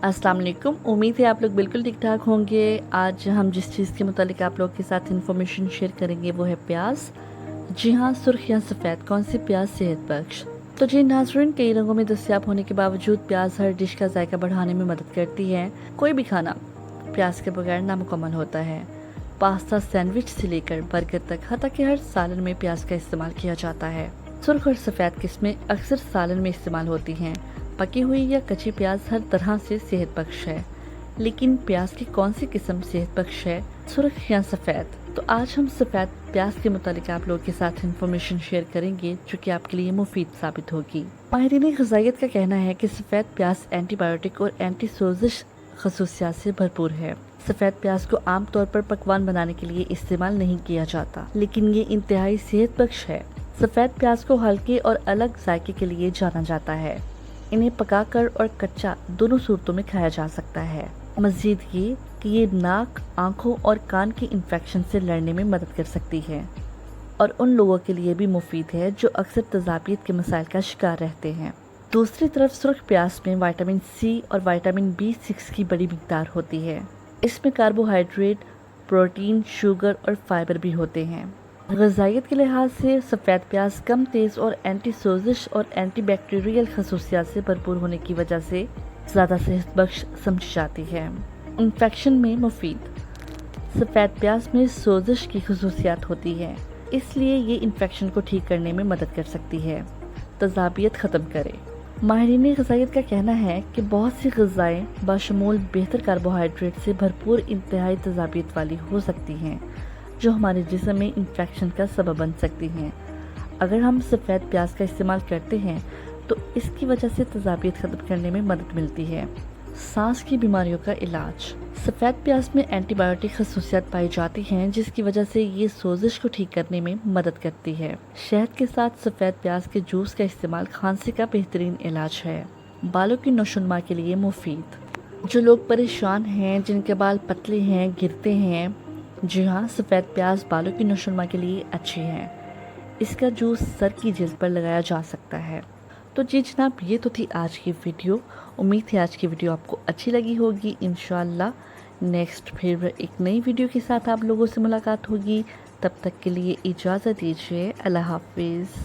अस्सलाम वालेकुम। उम्मीद है आप लोग बिल्कुल ठीक ठाक होंगे। आज हम जिस चीज़ के मुतालिक आप लोग के साथ इन्फॉर्मेशन शेयर करेंगे वो है प्याज। जी हाँ, सुर्ख या सफ़ेद, कौन सी प्याज सेहत बख्श। तो जी नाज़रीन, कई रंगों में दस्तयाब होने के बावजूद प्याज हर डिश का जायका बढ़ाने में मदद करती है। कोई भी खाना प्याज के बगैर नामुकम्मल होता है। पास्ता, सैंडविच से लेकर बर्गर तक, हत्ता कि हर सालन में प्याज का इस्तेमाल किया जाता है। सुर्ख और सफ़ेद किस्में अक्सर सालन में इस्तेमाल होती हैं। पकी हुई या कच्ची प्याज हर तरह से सेहत बख्श है, लेकिन प्याज की कौन सी किस्म सेहत बख्श है, सुर्ख या सफ़ेद? तो आज हम सफ़ेद प्याज के मुतालिक आप लोगों के साथ इन्फॉर्मेशन शेयर करेंगे जो कि आपके लिए मुफीद साबित होगी। माहिरीन ग़िज़ाइयत का कहना है कि सफ़ेद प्याज एंटीबायोटिक और एंटी सोजिश खसूसियात से भरपूर है। सफ़ेद प्याज को आम तौर पर पकवान बनाने के लिए इस्तेमाल नहीं किया जाता, लेकिन ये इंतहाई सेहत बख्श है। सफ़ेद प्याज को हल्के और अलग जायके के लिए जाना जाता है। इन्हें पकाकर और कच्चा दोनों सूरतों में खाया जा सकता है। मज़ीद ये कि ये नाक, आँखों और कान के इन्फेक्शन से लड़ने में मदद कर सकती है और उन लोगों के लिए भी मुफीद है जो अक्सर तजाबियत के मसाइल का शिकार रहते हैं। दूसरी तरफ सुर्ख प्याज में विटामिन सी और विटामिन B6 की बड़ी मिकदार होती है। इसमें कार्बोहाइड्रेट, प्रोटीन, शुगर और फाइबर भी होते हैं। ग़िज़ाइयत के लिहाज से सफ़ेद प्याज कम तेज़ और एंटी सोजिश और एंटी बैक्टीरियल खसूसियात से भरपूर होने की वजह से ज़्यादा सेहत बख्श समझी जाती है। इन्फेक्शन में मुफीद, सफ़ेद प्याज में सोजिश की खसूसियात होती है, इसलिए ये इन्फेक्शन को ठीक करने में मदद कर सकती है, तजाबियत ख़त्म करे। माहिरीन ग़िज़ाइयत का कहना है कि बहुत सी ग़िज़ाएँ बशमूल बेहतर कार्बोहाइड्रेट से भरपूर इंतहाई तजाबियत वाली हो सकती हैं जो हमारे जिस्म में इन्फेक्शन का सबब बन सकती हैं। अगर हम सफ़ेद प्याज का इस्तेमाल करते हैं तो इसकी वजह से तजाबियत ख़त्म करने में मदद मिलती है। सांस की बीमारियों का इलाज, सफ़ेद प्याज में एंटीबायोटिक खसूसियात पाई जाती हैं जिसकी वजह से ये सोजिश को ठीक करने में मदद करती है। शहद के साथ सफ़ेद प्याज के जूस का इस्तेमाल खांसी का बेहतरीन इलाज है। बालों की नशोनुमा के लिए मुफीद, जो लोग परेशान हैं, जिनके बाल पतले हैं, गिरते हैं, जी हाँ, सफ़ेद प्याज बालों की नशोनुमा के लिए अच्छी है। इसका जूस सर की जिल्द पर लगाया जा सकता है। तो जी जनाब, ये तो थी आज की वीडियो। उम्मीद है आज की वीडियो आपको अच्छी लगी होगी। इंशाअल्लाह नेक्स्ट फिर एक नई वीडियो के साथ आप लोगों से मुलाकात होगी। तब तक के लिए इजाज़त दीजिए। अल्लाह हाफिज़।